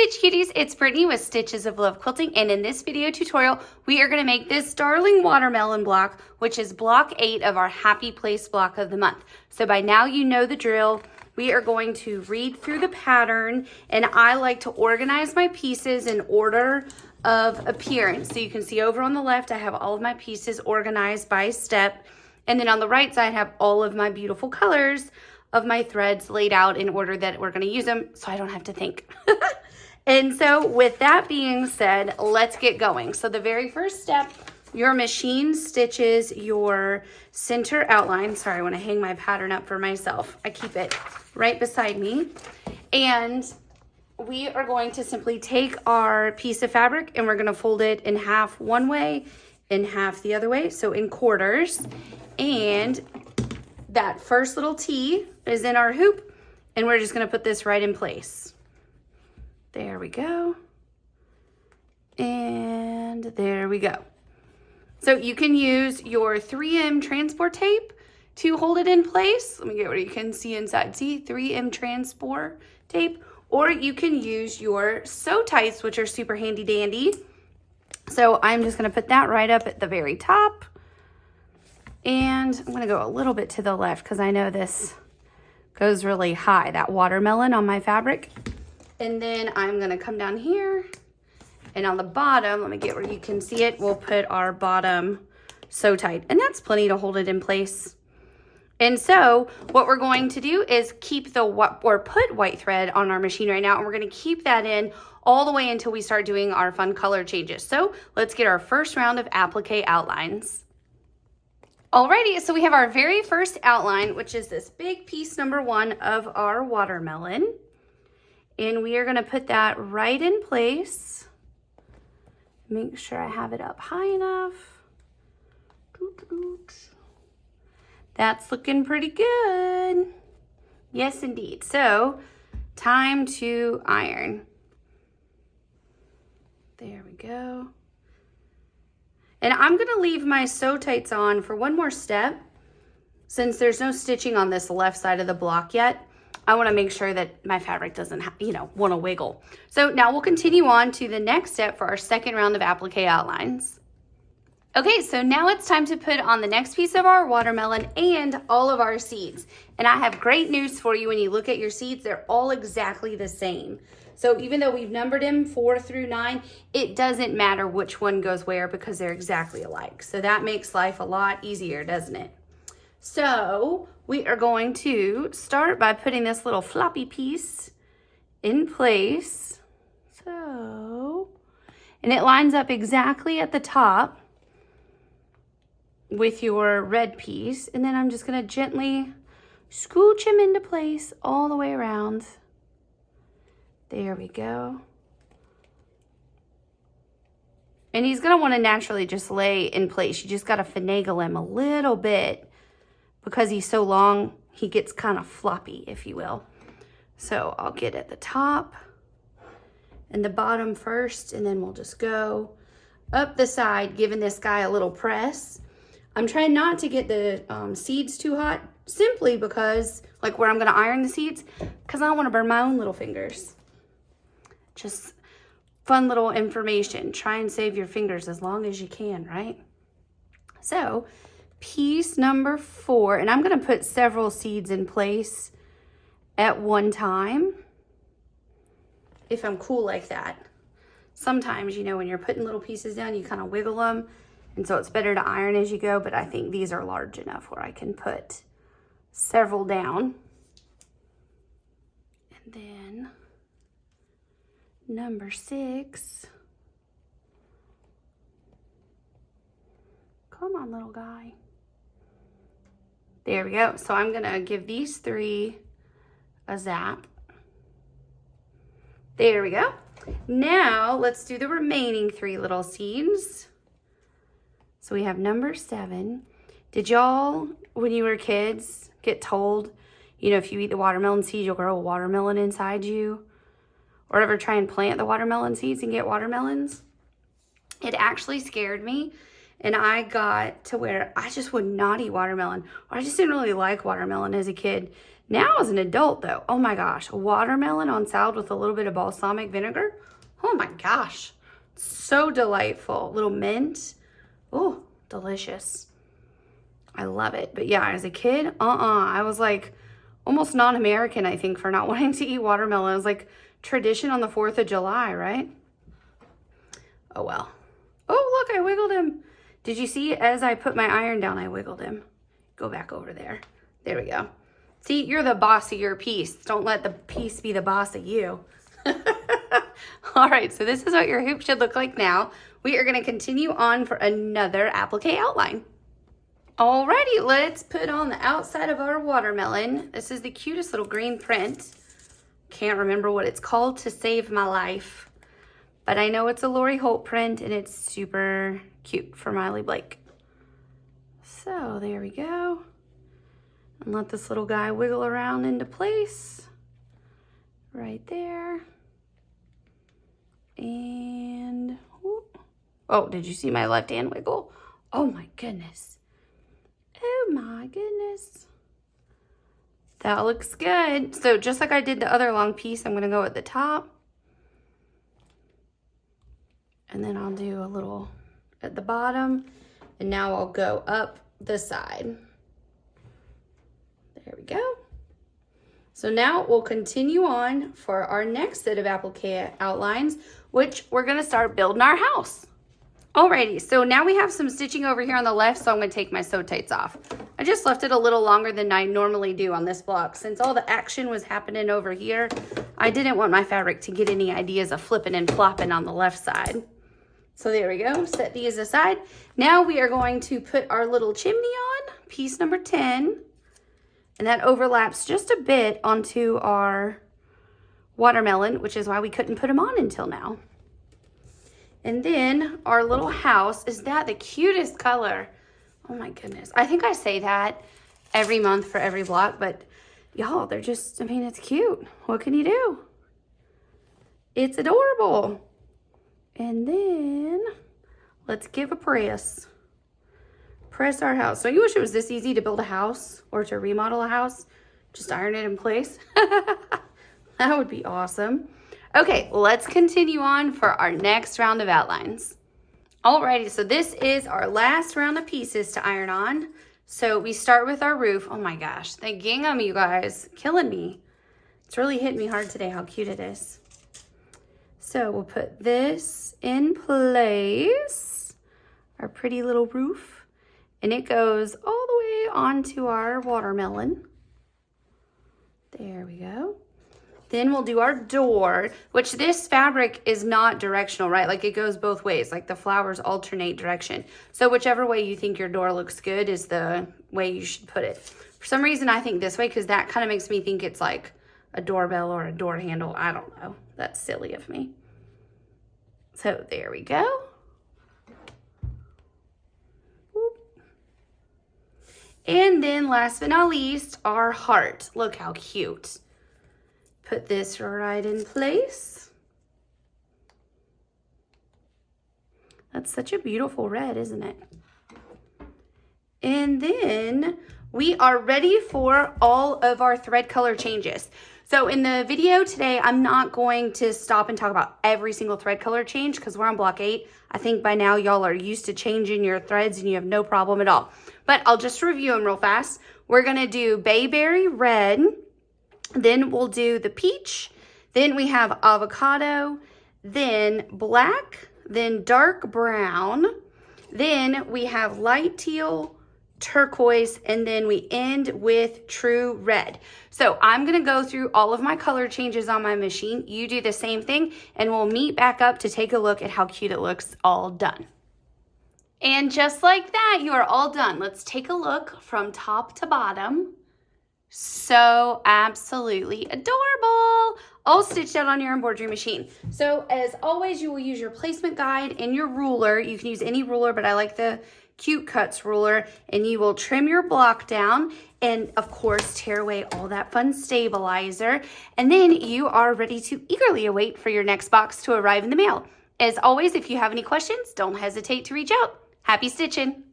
Stitch Cuties, it's Brittany with Stitches of Love Quilting, and in this video tutorial, we are going to make this darling watermelon block, which is block 8 of our Happy Place block of the month. So by now you know the drill. We are going to read through the pattern, and I like to organize my pieces in order of appearance. So you can see over on the left, I have all of my pieces organized by step, and then on the right side, I have all of my beautiful colors of my threads laid out in order that we're going to use them, so I don't have to think. And so with that being said, let's get going. So the very first step, your machine stitches your center outline. Sorry, I want to hang my pattern up for myself. I keep it right beside me. And we are going to simply take our piece of fabric and we're going to fold it in half one way, in half the other way, so in quarters. And that first little T is in our hoop, and we're just going to put this right in place. There we go. And there we go. So you can use your 3M transport tape to hold it in place. Let me get where you can see inside. See, 3M transport tape. Or you can use your sew tights, which are super handy dandy. So I'm just going to put that right up at the very top. And I'm going to go a little bit to the left because I know this goes really high, that watermelon on my fabric. And then I'm going to come down here, and on the bottom, let me get where you can see it, we'll put our bottom sew tight, and that's plenty to hold it in place. And so what we're going to do is keep put white thread on our machine right now, and we're going to keep that in all the way until we start doing our fun color changes. So let's get our first round of applique outlines. Alrighty, so we have our very first outline, which is this big piece number 1 of our watermelon. And we are going to put that right in place. Make sure I have it up high enough. That's looking pretty good. Yes, indeed. So, time to iron. There we go. And I'm going to leave my sew tights on for one more step. Since there's no stitching on this left side of the block yet, I want to make sure that my fabric doesn't, want to wiggle. So now we'll continue on to the next step for our second round of applique outlines. Okay, so now it's time to put on the next piece of our watermelon and all of our seeds. And I have great news for you. When you look at your seeds, they're all exactly the same. So even though we've numbered them 4 through 9, it doesn't matter which one goes where because they're exactly alike. So that makes life a lot easier, doesn't it? So we are going to start by putting this little floppy piece in place. So, and it lines up exactly at the top with your red piece. And then I'm just going to gently scooch him into place all the way around. There we go. And he's going to want to naturally just lay in place. You just got to finagle him a little bit. Because he's so long, he gets kind of floppy, if you will. So I'll get at the top and the bottom first, and then we'll just go up the side, giving this guy a little press. I'm trying not to get the seeds too hot, simply because, like where I'm going to iron the seeds, because I don't want to burn my own little fingers. Just fun little information. Try and save your fingers as long as you can, right? So piece number 4, and I'm going to put several seeds in place at one time if I'm cool like that. Sometimes, when you're putting little pieces down, you kind of wiggle them, and so it's better to iron as you go, but I think these are large enough where I can put several down. And then number 6. Come on, little guy. There we go. So I'm going to give these 3 a zap. There we go. Now let's do the remaining 3 little seeds. So we have number 7. Did y'all, when you were kids, get told, if you eat the watermelon seeds, you'll grow a watermelon inside you? Or ever try and plant the watermelon seeds and get watermelons? It actually scared me. and I got to where I just would not eat watermelon, or I just didn't really like watermelon as a kid. Now as an adult though, oh my gosh, watermelon on salad with a little bit of balsamic vinegar. Oh my gosh, so delightful. Little mint. Oh, delicious. I love it. But yeah, as a kid, I was like almost non-American, I think, for not wanting to eat watermelon. It was like tradition on the 4th of July, right? Oh well. Oh, look, I wiggled him. Did you see as I put my iron down, I wiggled him? Go back over there. There we go. See, you're the boss of your piece. Don't let the piece be the boss of you. All right, so this is what your hoop should look like now. We are going to continue on for another applique outline. Alrighty, let's put on the outside of our watermelon. This is the cutest little green print. Can't remember what it's called to save my life, but I know it's a Lori Holt print and it's super cute for Miley Blake. So there we go. And let this little guy wiggle around into place. Right there. And, whoop. Oh, did you see my left hand wiggle? Oh my goodness. Oh my goodness. That looks good. So just like I did the other long piece, I'm gonna go at the top. And then I'll do a little at the bottom. And now I'll go up the side. There we go. So now we'll continue on for our next set of applique outlines, which we're gonna start building our house. Alrighty, so now we have some stitching over here on the left, so I'm gonna take my sew tights off. I just left it a little longer than I normally do on this block. Since all the action was happening over here, I didn't want my fabric to get any ideas of flipping and flopping on the left side. So there we go, set these aside. Now we are going to put our little chimney on, piece number 10, and that overlaps just a bit onto our watermelon, which is why we couldn't put them on until now. And then our little house, is that the cutest color? Oh my goodness. I think I say that every month for every block, but y'all, they're just, I mean, it's cute. What can you do? It's adorable. And then let's give a press. Press our house. So you wish it was this easy to build a house or to remodel a house? Just iron it in place. That would be awesome. Okay, let's continue on for our next round of outlines. Alrighty, so this is our last round of pieces to iron on. So we start with our roof. Oh my gosh, the gingham, you guys, killing me. It's really hitting me hard today how cute it is. So we'll put this in place, our pretty little roof, and it goes all the way onto our watermelon. There we go. Then we'll do our door, which this fabric is not directional, right? Like it goes both ways, like the flowers alternate direction. So whichever way you think your door looks good is the way you should put it. For some reason, I think this way because that kind of makes me think it's like a doorbell or a door handle. I don't know. That's silly of me. So there we go. And then last but not least, our heart. Look how cute. Put this right in place. That's such a beautiful red, isn't it? And then we are ready for all of our thread color changes. So in the video today, I'm not going to stop and talk about every single thread color change because we're on block 8. I think by now y'all are used to changing your threads and you have no problem at all. But I'll just review them real fast. We're gonna do bayberry red, then we'll do the peach, then we have avocado, then black, then dark brown, then we have light teal, turquoise, and then we end with true red. So I'm gonna go through all of my color changes on my machine. You do the same thing and we'll meet back up to take a look at how cute it looks all done. And just like that, you are all done. Let's take a look from top to bottom. So absolutely adorable. All stitched out on your embroidery machine. So as always, you will use your placement guide and your ruler. You can use any ruler, but I like the Cute Cuts ruler, and you will trim your block down and of course tear away all that fun stabilizer, and then you are ready to eagerly await for your next box to arrive in the mail. As always, if you have any questions, don't hesitate to reach out. Happy stitching!